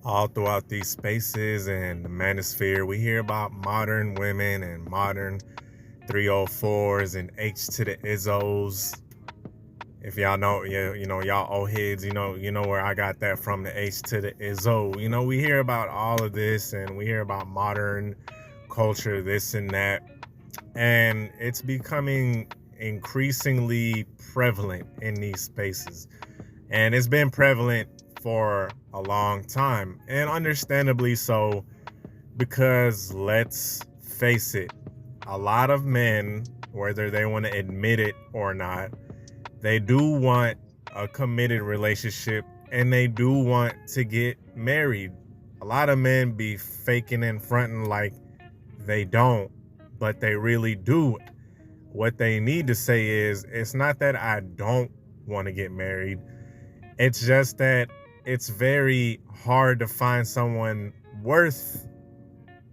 All throughout these spaces and the manosphere, we hear about modern women and modern 304s and H to the Izzos. If y'all know, y'all old heads, you know where I got that from, the H to the Izzo. We hear about all of this and we hear about modern culture, this and that. And it's becoming increasingly prevalent in these spaces. And it's been prevalent for a long time, and understandably so, because let's face it, a lot of men, whether they want to admit it or not, they do want a committed relationship and they do want to get married. A lot of men be faking and fronting like they don't, but they really do. What they need to say is, it's not that I don't want to get married. It's just that it's very hard to find someone worth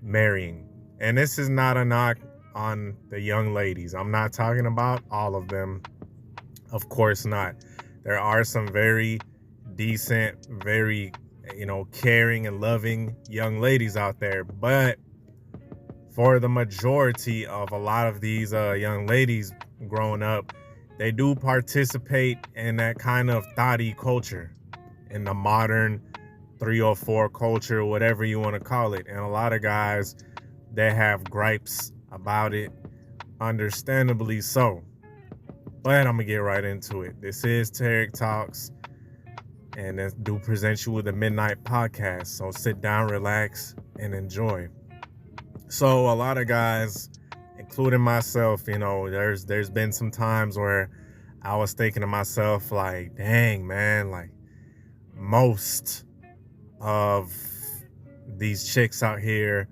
marrying. And this is not a knock on the young ladies. I'm not talking about all of them. Of course not. There are some very decent, very, caring and loving young ladies out there. But for the majority of a lot of these young ladies growing up, they do participate in that kind of thotty culture, in the modern 304 culture, whatever you want to call it. And a lot of guys, they have gripes about it, understandably so. But I'm going to get right into it. This is Tarik Talks, and I do present you with a midnight podcast. So sit down, relax, and enjoy. So a lot of guys, including myself, there's been some times where I was thinking to myself, like, dang, man, like, most of these chicks out here,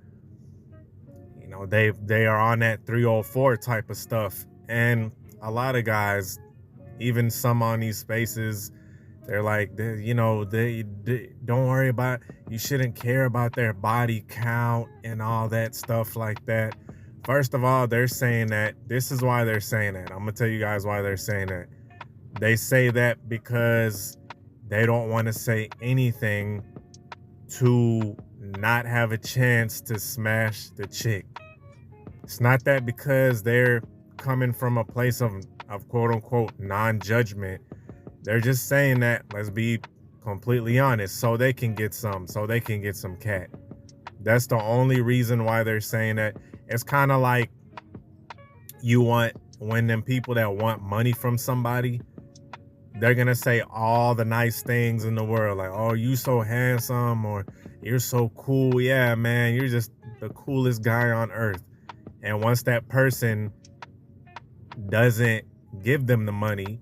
they are on that 304 type of stuff. And a lot of guys, even some on these spaces, they're like, they don't worry about, you shouldn't care about their body count and all that stuff like that. First of all, they're saying that, this is why they're saying that. I'm going to tell you guys why they're saying that. They say that because they don't want to say anything to not have a chance to smash the chick. It's not that because they're coming from a place of quote unquote non-judgment. They're just saying that, let's be completely honest, so they can get some cat. That's the only reason why they're saying that. It's kind of like when them people that want money from somebody, they're going to say all the nice things in the world. Like, oh, you so handsome, or you're so cool. Yeah, man, you're just the coolest guy on earth. And once that person doesn't give them the money,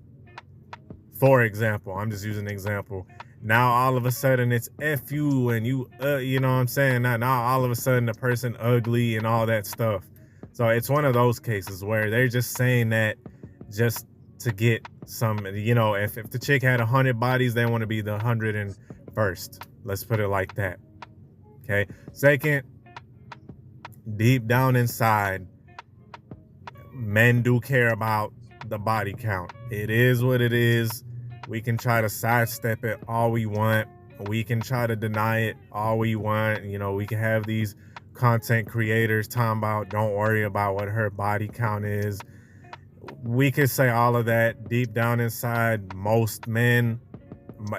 for example, I'm just using an example. Now, all of a sudden, it's F you and you, you know what I'm saying? Now, all of a sudden, the person ugly and all that stuff. So it's one of those cases where they're just saying that just to get some, if the chick had 100 bodies, they want to be the 101st. Let's put it like that. Okay. Second, deep down inside, men do care about the body count. It is what it is. We can try to sidestep it all we want. We can try to deny it all we want. We can have these content creators talking about, don't worry about what her body count is. We could say all of that. Deep down inside, most men,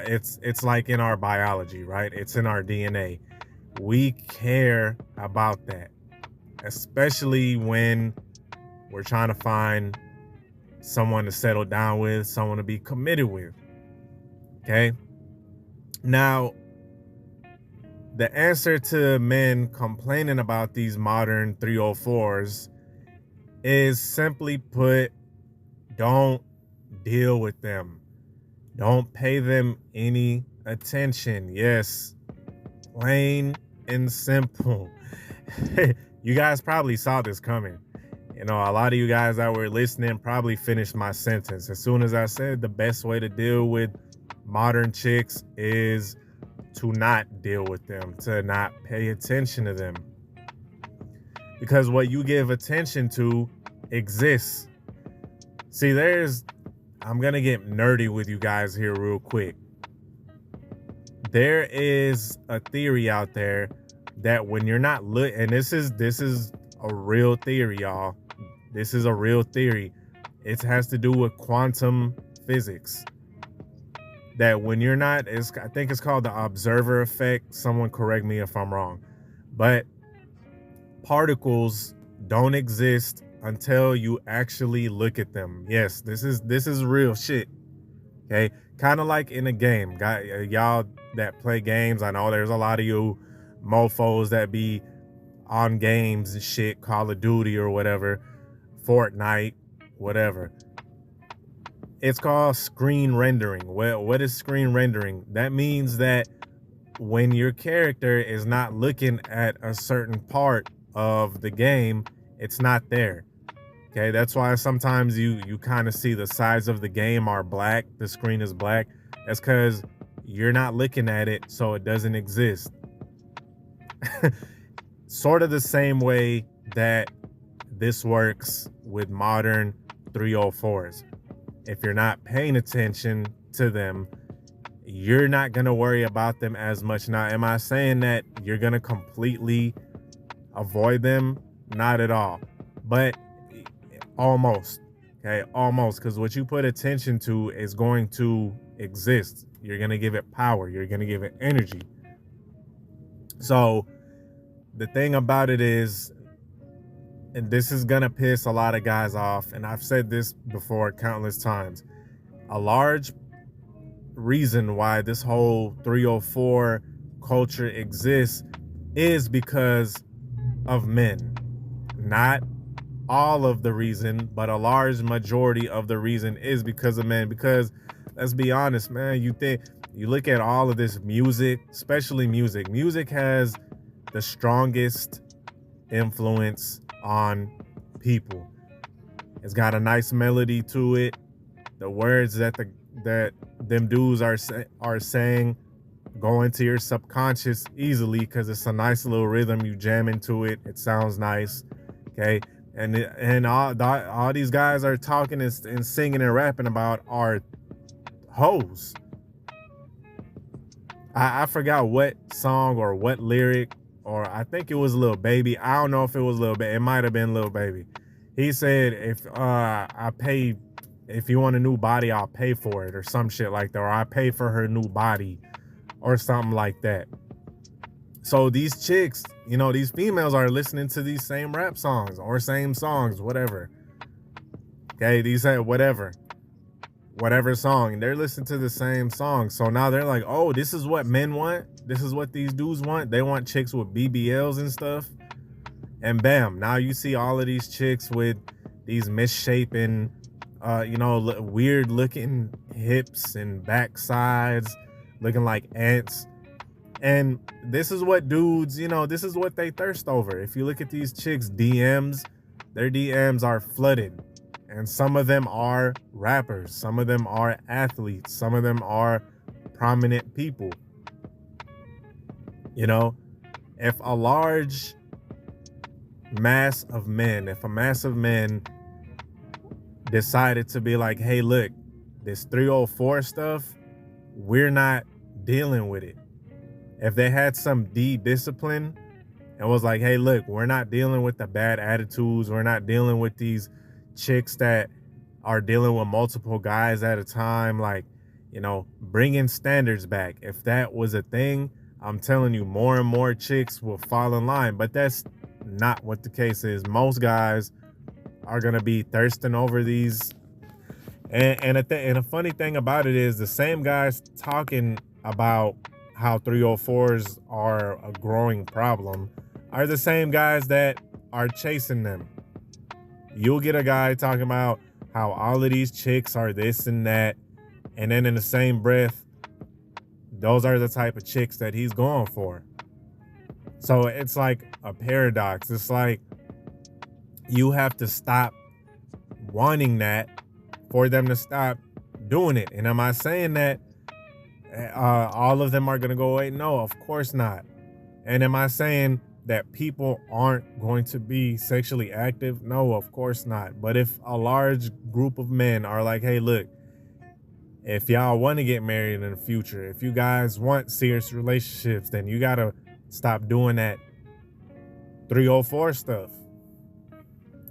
it's like in our biology, right? It's in our DNA. We care about that, especially when we're trying to find someone to settle down with, someone to be committed with. Okay? Now, the answer to men complaining about these modern 304s is, simply put, don't deal with them. Don't pay them any attention. Yes, plain and simple. You guys probably saw this coming. A lot of you guys that were listening probably finished my sentence. As soon as I said the best way to deal with modern chicks is to not deal with them, to not pay attention to them. Because what you give attention to exists. See, I'm going to get nerdy with you guys here real quick. there is a theory out there that when you're not and this is a real theory, y'all. This is a real theory. It has to do with quantum physics. That when you're not, I think it's called the observer effect. Someone correct me if I'm wrong. But particles don't exist until you actually look at them. Yes, this is real shit. Okay, kind of like in a game. Y'all that play games, I know there's a lot of you mofos that be on games and shit, Call of Duty or whatever, Fortnite, whatever. It's called screen rendering. Well, what is screen rendering? That means that when your character is not looking at a certain part of the game, it's not there. Okay, that's why sometimes you kind of see the sides of the game are black, the screen is black. That's because you're not looking at it, so it doesn't exist. Sort of the same way that this works with modern 304s. If you're not paying attention to them, you're not going to worry about them as much. Now, am I saying that you're going to completely avoid them? Not at all. But almost. Okay, almost. Because what you put attention to is going to exist. You're going to give it power. You're going to give it energy. So the thing about it is, and this is going to piss a lot of guys off, and I've said this before countless times, a large reason why this whole 304 culture exists is because of men. Not all of the reason, but a large majority of the reason is because of men. Because let's be honest, man, you look at all of this music, especially music has the strongest influence on people. It's got a nice melody to it. The words that them dudes are saying go into your subconscious easily because it's a nice little rhythm. You jam into it. It sounds nice. Okay. And all these guys are talking and singing and rapping about are hoes. I forgot what song or what lyric, or I think it was Lil Baby. I don't know if it was Lil Baby. It might have been Lil Baby. He said, if you want a new body, I'll pay for it, or some shit like that, or I pay for her new body or something like that. So these chicks, these females are listening to these same rap songs or same songs, whatever. Okay, these say whatever song, and they're listening to the same song. So now they're like, oh, this is what men want. This is what these dudes want. They want chicks with BBLs and stuff. And bam, now you see all of these chicks with these misshapen, weird looking hips and backsides, looking like ants. And this is what dudes, this is what they thirst over. If you look at these chicks' DMs, their DMs are flooded. And some of them are rappers. Some of them are athletes. Some of them are prominent people. If a large mass of men decided to be like, hey, look, this 304 stuff, we're not dealing with it. If they had some discipline and was like, hey, look, we're not dealing with the bad attitudes. We're not dealing with these chicks that are dealing with multiple guys at a time. Like, bringing standards back. If that was a thing, I'm telling you, more and more chicks will fall in line. But that's not what the case is. Most guys are going to be thirsting over these. And a funny thing about it is the same guys talking about how 304s are a growing problem are the same guys that are chasing them. You'll get a guy talking about how all of these chicks are this and that, and then in the same breath, those are the type of chicks that he's going for. So it's like a paradox. It's like you have to stop wanting that for them to stop doing it. And am I saying that all of them are going to go away? No, of course not. And am I saying that people aren't going to be sexually active? No, of course not. But if a large group of men are like, hey, look, If y'all want to get married in the future, if you guys want serious relationships, then you gotta stop doing that 304 stuff.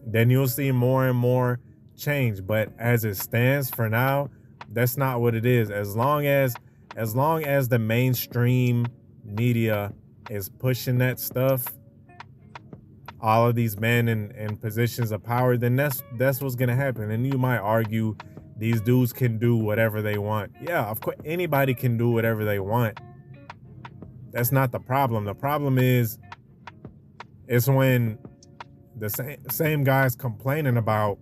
Then you'll see more and more change. But as it stands for now, that's not what it is. As long as the mainstream media is pushing that stuff, all of these men in positions of power, then that's what's gonna happen. And you might argue these dudes can do whatever they want. Yeah, of course, anybody can do whatever they want. That's not the problem. The problem is when the same guys complaining about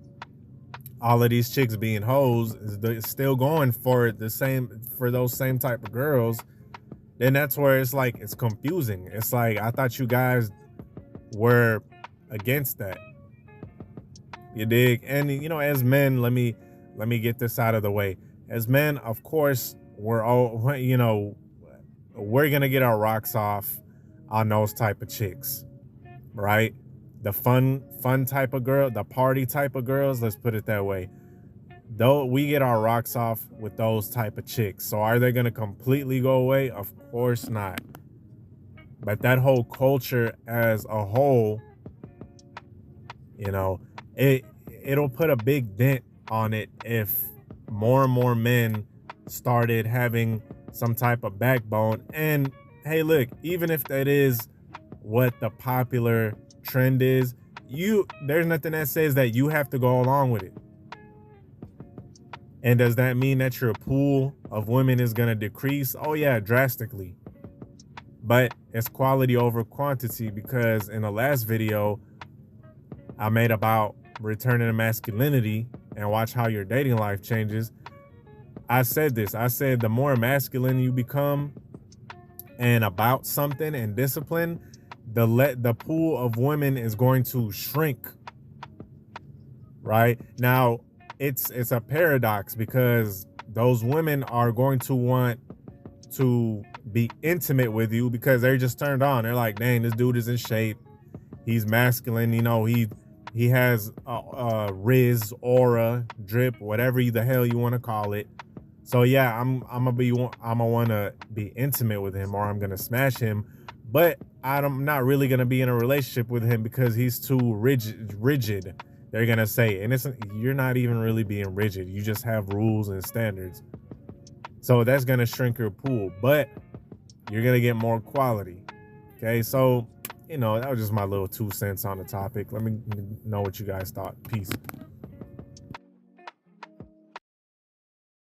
all of these chicks being hoes is still going for those same type of girls. Then that's where it's like, it's confusing. It's like, I thought you guys were against that. You dig? And as men, let me get this out of the way. As men, of course, we're gonna get our rocks off on those type of chicks, right? The fun type of girl, the party type of girls, let's put it that way. Though we get our rocks off with those type of chicks. So are they gonna completely go away? Of course not. But that whole culture as a whole, it'll put a big dent on it if more and more men started having some type of backbone. And hey, look, even if that is what the popular trend is, there's nothing that says that you have to go along with it. And does that mean that your pool of women is going to decrease? Oh yeah, drastically. But it's quality over quantity, because in the last video I made about returning to masculinity and watch how your dating life changes, I said this. I said the more masculine you become and about something and discipline, the pool of women is going to shrink. Right? Now, it's a paradox, because those women are going to want to be intimate with you because they're just turned on. They're like, dang, this dude is in shape. He's masculine. He has riz, aura, drip, whatever the hell you want to call it. So yeah, I'm gonna want to be intimate with him, or I'm gonna smash him. But I'm not really gonna be in a relationship with him because he's too rigid. They're gonna say, and you're not even really being rigid. You just have rules and standards. So that's gonna shrink your pool, but you're gonna get more quality. Okay, so that was just my little 2 cents on the topic. Let me know what you guys thought. Peace.